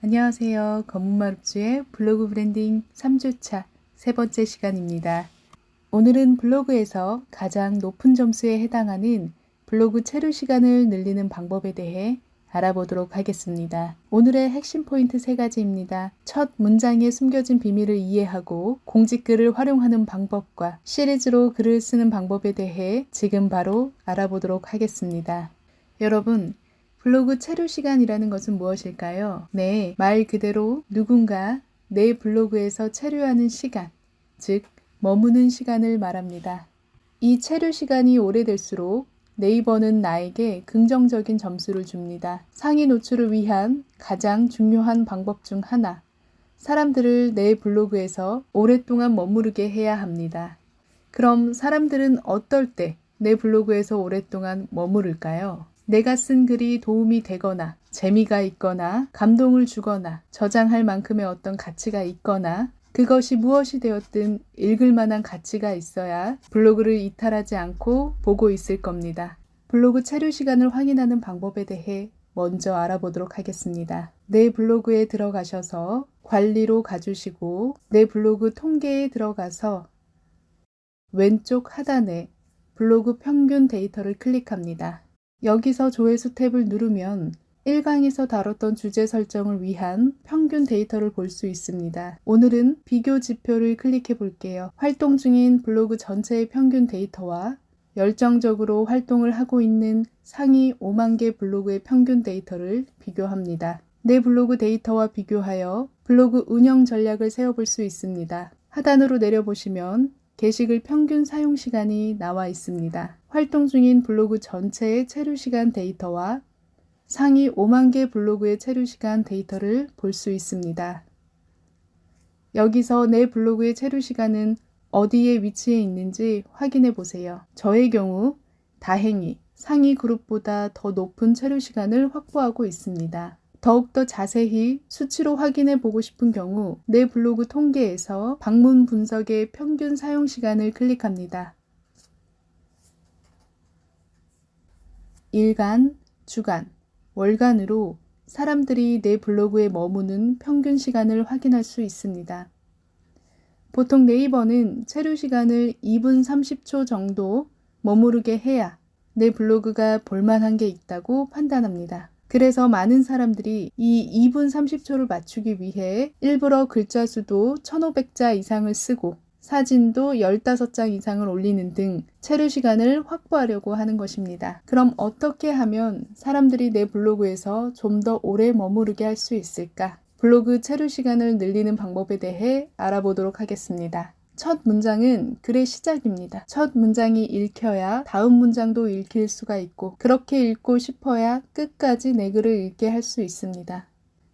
안녕하세요. 검은마루주의 블로그 브랜딩 3주차 세 번째 시간입니다. 오늘은 블로그에서 가장 높은 점수에 해당하는 블로그 체류 시간을 늘리는 방법에 대해 알아보도록 하겠습니다. 오늘의 핵심 포인트 3가지입니다. 첫 문장에 숨겨진 비밀을 이해하고 공직글을 활용하는 방법과 시리즈로 글을 쓰는 방법에 대해 지금 바로 알아보도록 하겠습니다. 여러분, 블로그 체류 시간이라는 것은 무엇일까요? 네, 말 그대로 누군가 내 블로그에서 체류하는 시간, 즉 머무는 시간을 말합니다. 이 체류 시간이 오래될수록 네이버는 나에게 긍정적인 점수를 줍니다. 상위 노출을 위한 가장 중요한 방법 중 하나, 사람들을 내 블로그에서 오랫동안 머무르게 해야 합니다. 그럼 사람들은 어떨 때 내 블로그에서 오랫동안 머무를까요? 내가 쓴 글이 도움이 되거나 재미가 있거나 감동을 주거나 저장할 만큼의 어떤 가치가 있거나 그것이 무엇이 되었든 읽을 만한 가치가 있어야 블로그를 이탈하지 않고 보고 있을 겁니다. 블로그 체류 시간을 확인하는 방법에 대해 먼저 알아보도록 하겠습니다. 내 블로그에 들어가셔서 관리로 가주시고 내 블로그 통계에 들어가서 왼쪽 하단에 블로그 평균 데이터를 클릭합니다. 여기서 조회수 탭을 누르면 1강에서 다뤘던 주제 설정을 위한 평균 데이터를 볼 수 있습니다. 오늘은 비교 지표를 클릭해 볼게요. 활동 중인 블로그 전체의 평균 데이터와 열정적으로 활동을 하고 있는 상위 5만 개 블로그의 평균 데이터를 비교합니다. 내 블로그 데이터와 비교하여 블로그 운영 전략을 세워볼 수 있습니다. 하단으로 내려보시면 게시글 평균 사용 시간이 나와 있습니다. 활동 중인 블로그 전체의 체류 시간 데이터와 상위 5만 개 블로그의 체류 시간 데이터를 볼 수 있습니다. 여기서 내 블로그의 체류 시간은 어디에 위치해 있는지 확인해 보세요. 저의 경우 다행히 상위 그룹보다 더 높은 체류 시간을 확보하고 있습니다. 더욱더 자세히 수치로 확인해 보고 싶은 경우 내 블로그 통계에서 방문 분석의 평균 사용 시간을 클릭합니다. 일간, 주간, 월간으로 사람들이 내 블로그에 머무는 평균 시간을 확인할 수 있습니다. 보통 네이버는 체류 시간을 2분 30초 정도 머무르게 해야 내 블로그가 볼만한 게 있다고 판단합니다. 그래서 많은 사람들이 이 2분 30초를 맞추기 위해 일부러 글자 수도 1500자 이상을 쓰고 사진도 15장 이상을 올리는 등 체류 시간을 확보하려고 하는 것입니다. 그럼 어떻게 하면 사람들이 내 블로그에서 좀 더 오래 머무르게 할 수 있을까? 블로그 체류 시간을 늘리는 방법에 대해 알아보도록 하겠습니다. 첫 문장은 글의 시작입니다. 첫 문장이 읽혀야 다음 문장도 읽힐 수가 있고 그렇게 읽고 싶어야 끝까지 내 글을 읽게 할 수 있습니다.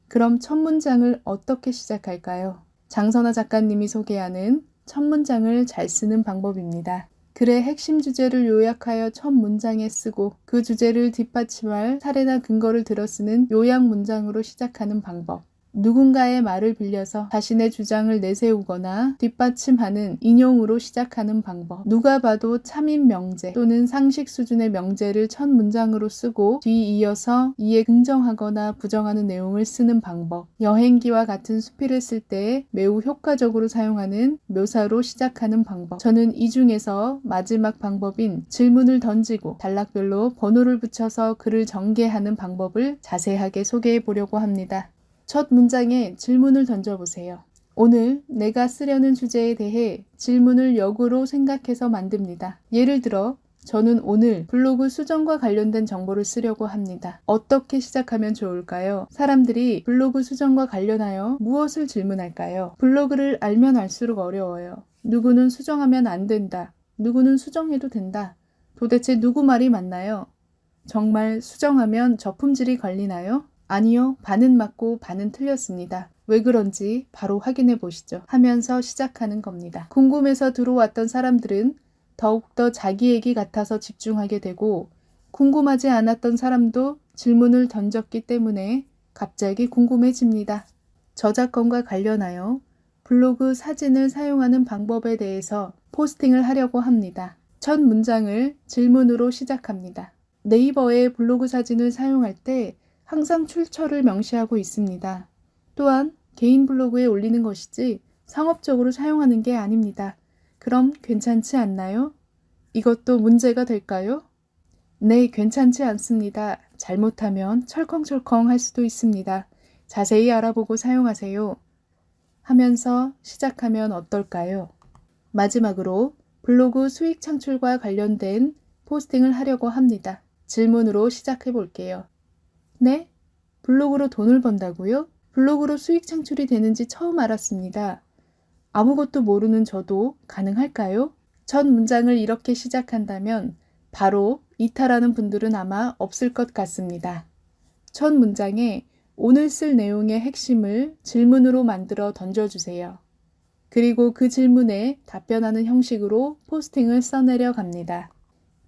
그럼 첫 문장을 어떻게 시작할까요? 장선아 작가님이 소개하는 첫 문장을 잘 쓰는 방법입니다. 글의 핵심 주제를 요약하여 첫 문장에 쓰고 그 주제를 뒷받침할 사례나 근거를 들어 쓰는 요약 문장으로 시작하는 방법. 누군가의 말을 빌려서 자신의 주장을 내세우거나 뒷받침하는 인용으로 시작하는 방법. 누가 봐도 참인 명제 또는 상식 수준의 명제를 첫 문장으로 쓰고 뒤이어서 이에 긍정하거나 부정하는 내용을 쓰는 방법. 여행기와 같은 수필을 쓸 때 매우 효과적으로 사용하는 묘사로 시작하는 방법. 저는 이 중에서 마지막 방법인 질문을 던지고 단락별로 번호를 붙여서 글을 전개하는 방법을 자세하게 소개해 보려고 합니다. 첫 문장에 질문을 던져보세요. 오늘 내가 쓰려는 주제에 대해 질문을 역으로 생각해서 만듭니다. 예를 들어 저는 오늘 블로그 수정과 관련된 정보를 쓰려고 합니다. 어떻게 시작하면 좋을까요? 사람들이 블로그 수정과 관련하여 무엇을 질문할까요? 블로그를 알면 알수록 어려워요. 누구는 수정하면 안 된다. 누구는 수정해도 된다. 도대체 누구 말이 맞나요? 정말 수정하면 저품질이 걸리나요? 아니요, 반은 맞고 반은 틀렸습니다. 왜 그런지 바로 확인해 보시죠. 하면서 시작하는 겁니다. 궁금해서 들어왔던 사람들은 더욱더 자기 얘기 같아서 집중하게 되고 궁금하지 않았던 사람도 질문을 던졌기 때문에 갑자기 궁금해집니다. 저작권과 관련하여 블로그 사진을 사용하는 방법에 대해서 포스팅을 하려고 합니다. 첫 문장을 질문으로 시작합니다. 네이버에 블로그 사진을 사용할 때 항상 출처를 명시하고 있습니다. 또한 개인 블로그에 올리는 것이지 상업적으로 사용하는 게 아닙니다. 그럼 괜찮지 않나요? 이것도 문제가 될까요? 네, 괜찮지 않습니다. 잘못하면 철컹철컹 할 수도 있습니다. 자세히 알아보고 사용하세요. 하면서 시작하면 어떨까요? 마지막으로 블로그 수익 창출과 관련된 포스팅을 하려고 합니다. 질문으로 시작해 볼게요. 네? 블로그로 돈을 번다고요? 블로그로 수익 창출이 되는지 처음 알았습니다. 아무것도 모르는 저도 가능할까요? 첫 문장을 이렇게 시작한다면 바로 이탈하는 분들은 아마 없을 것 같습니다. 첫 문장에 오늘 쓸 내용의 핵심을 질문으로 만들어 던져주세요. 그리고 그 질문에 답변하는 형식으로 포스팅을 써내려 갑니다.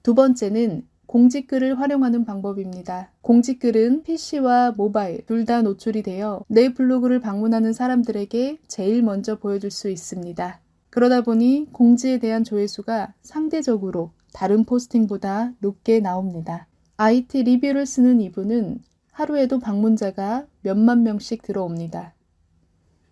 두 번째는 공지글을 활용하는 방법입니다. 공지글은 PC와 모바일 둘 다 노출이 되어 내 블로그를 방문하는 사람들에게 제일 먼저 보여줄 수 있습니다. 그러다 보니 공지에 대한 조회수가 상대적으로 다른 포스팅보다 높게 나옵니다. IT 리뷰를 쓰는 이분은 하루에도 방문자가 몇만 명씩 들어옵니다.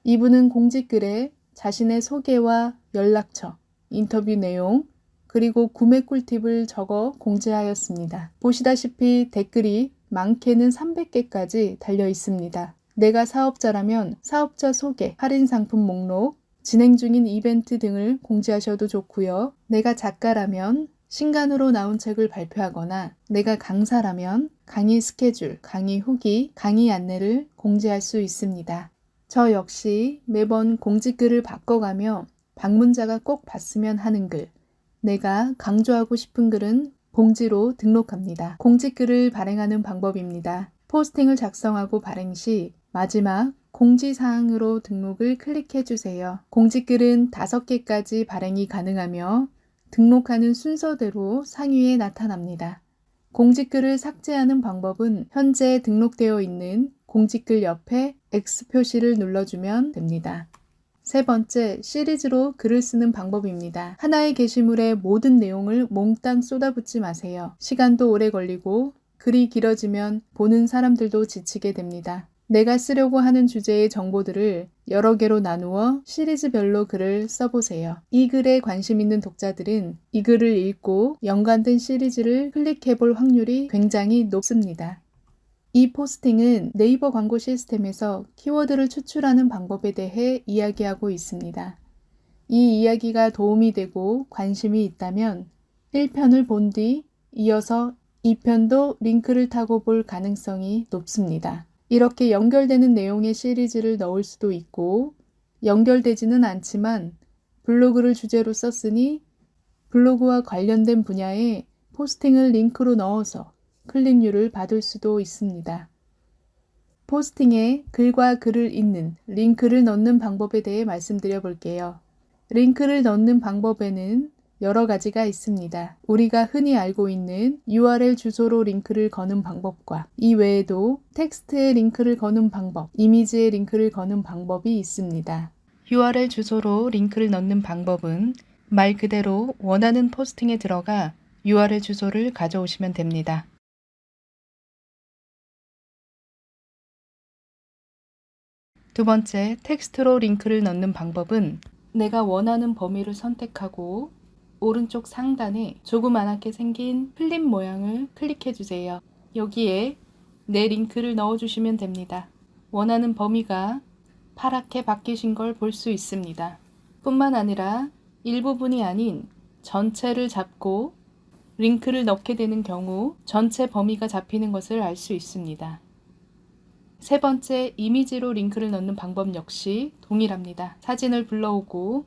이분은 공지글에 자신의 소개와 연락처, 인터뷰 내용, 그리고 구매 꿀팁을 적어 공지하였습니다. 보시다시피 댓글이 많게는 300개까지 달려 있습니다. 내가 사업자라면 사업자 소개, 할인 상품 목록, 진행 중인 이벤트 등을 공지하셔도 좋고요. 내가 작가라면 신간으로 나온 책을 발표하거나 내가 강사라면 강의 스케줄, 강의 후기, 강의 안내를 공지할 수 있습니다. 저 역시 매번 공지글을 바꿔가며 방문자가 꼭 봤으면 하는 글, 내가 강조하고 싶은 글은 공지로 등록합니다. 공지글을 발행하는 방법입니다. 포스팅을 작성하고 발행 시 마지막 공지사항으로 등록을 클릭해 주세요. 공지글은 5개까지 발행이 가능하며 등록하는 순서대로 상위에 나타납니다. 공지글을 삭제하는 방법은 현재 등록되어 있는 공지글 옆에 X 표시를 눌러주면 됩니다. 세 번째, 시리즈로 글을 쓰는 방법입니다. 하나의 게시물에 모든 내용을 몽땅 쏟아붓지 마세요. 시간도 오래 걸리고 글이 길어지면 보는 사람들도 지치게 됩니다. 내가 쓰려고 하는 주제의 정보들을 여러 개로 나누어 시리즈별로 글을 써보세요. 이 글에 관심 있는 독자들은 이 글을 읽고 연관된 시리즈를 클릭해 볼 확률이 굉장히 높습니다. 이 포스팅은 네이버 광고 시스템에서 키워드를 추출하는 방법에 대해 이야기하고 있습니다. 이 이야기가 도움이 되고 관심이 있다면 1편을 본 뒤 이어서 2편도 링크를 타고 볼 가능성이 높습니다. 이렇게 연결되는 내용의 시리즈를 넣을 수도 있고 연결되지는 않지만 블로그를 주제로 썼으니 블로그와 관련된 분야에 포스팅을 링크로 넣어서 클릭률을 받을 수도 있습니다. 포스팅에 글과 글을 잇는 링크를 넣는 방법에 대해 말씀드려 볼게요. 링크를 넣는 방법에는 여러 가지가 있습니다. 우리가 흔히 알고 있는 URL 주소로 링크를 거는 방법과 이 외에도 텍스트에 링크를 거는 방법, 이미지에 링크를 거는 방법이 있습니다. URL 주소로 링크를 넣는 방법은 말 그대로 원하는 포스팅에 들어가 URL 주소를 가져오시면 됩니다. 두 번째, 텍스트로 링크를 넣는 방법은 내가 원하는 범위를 선택하고 오른쪽 상단에 조그맣게 생긴 플립 모양을 클릭해 주세요. 여기에 내 링크를 넣어주시면 됩니다. 원하는 범위가 파랗게 바뀌신 걸 볼 수 있습니다. 뿐만 아니라 일부분이 아닌 전체를 잡고 링크를 넣게 되는 경우 전체 범위가 잡히는 것을 알 수 있습니다. 세 번째, 이미지로 링크를 넣는 방법 역시 동일합니다. 사진을 불러오고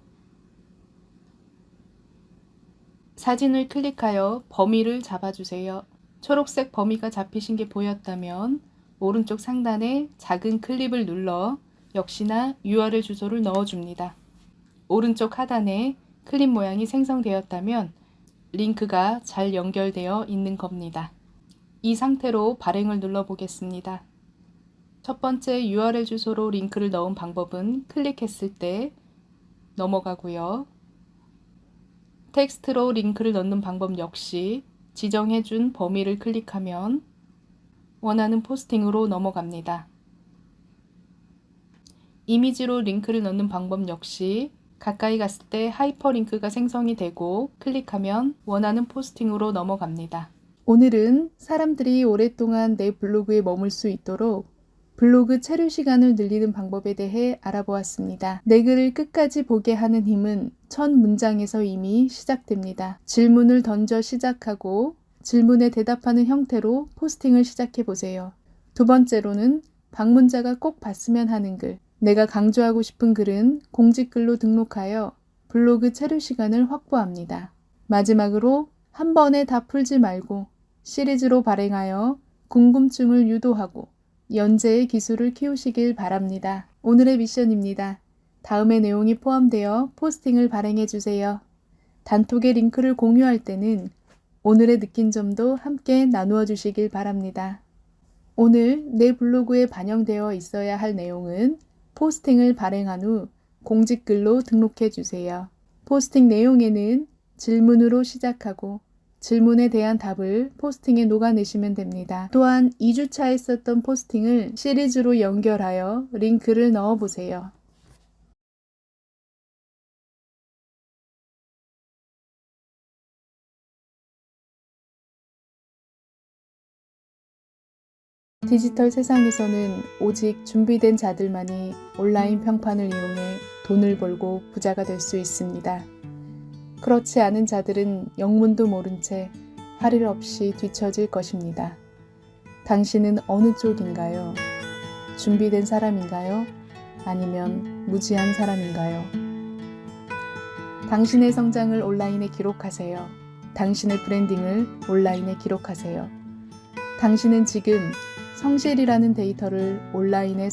사진을 클릭하여 범위를 잡아주세요. 초록색 범위가 잡히신 게 보였다면 오른쪽 상단에 작은 클립을 눌러 역시나 URL 주소를 넣어줍니다. 오른쪽 하단에 클립 모양이 생성되었다면 링크가 잘 연결되어 있는 겁니다. 이 상태로 발행을 눌러보겠습니다. 첫 번째 URL 주소로 링크를 넣은 방법은 클릭했을 때 넘어가고요. 텍스트로 링크를 넣는 방법 역시 지정해준 범위를 클릭하면 원하는 포스팅으로 넘어갑니다. 이미지로 링크를 넣는 방법 역시 가까이 갔을 때 하이퍼링크가 생성이 되고 클릭하면 원하는 포스팅으로 넘어갑니다. 오늘은 사람들이 오랫동안 내 블로그에 머물 수 있도록 블로그 체류 시간을 늘리는 방법에 대해 알아보았습니다. 내 글을 끝까지 보게 하는 힘은 첫 문장에서 이미 시작됩니다. 질문을 던져 시작하고 질문에 대답하는 형태로 포스팅을 시작해 보세요. 두 번째로는 방문자가 꼭 봤으면 하는 글. 내가 강조하고 싶은 글은 공지글로 등록하여 블로그 체류 시간을 확보합니다. 마지막으로 한 번에 다 풀지 말고 시리즈로 발행하여 궁금증을 유도하고 연재의 기술을 키우시길 바랍니다. 오늘의 미션입니다. 다음의 내용이 포함되어 포스팅을 발행해 주세요. 단톡의 링크를 공유할 때는 오늘의 느낀 점도 함께 나누어 주시길 바랍니다. 오늘 내 블로그에 반영되어 있어야 할 내용은 포스팅을 발행한 후 공지글로 등록해 주세요. 포스팅 내용에는 질문으로 시작하고 질문에 대한 답을 포스팅에 녹아내시면 됩니다. 또한 2주차에 썼던 포스팅을 시리즈로 연결하여 링크를 넣어 보세요. 디지털 세상에서는 오직 준비된 자들만이 온라인 평판을 이용해 돈을 벌고 부자가 될 수 있습니다. 그렇지 않은 자들은 영문도 모른 채 할 일 없이 뒤처질 것입니다. 당신은 어느 쪽인가요? 준비된 사람인가요? 아니면 무지한 사람인가요? 당신의 성장을 온라인에 기록하세요. 당신의 브랜딩을 온라인에 기록하세요. 당신은 지금 성실이라는 데이터를 온라인에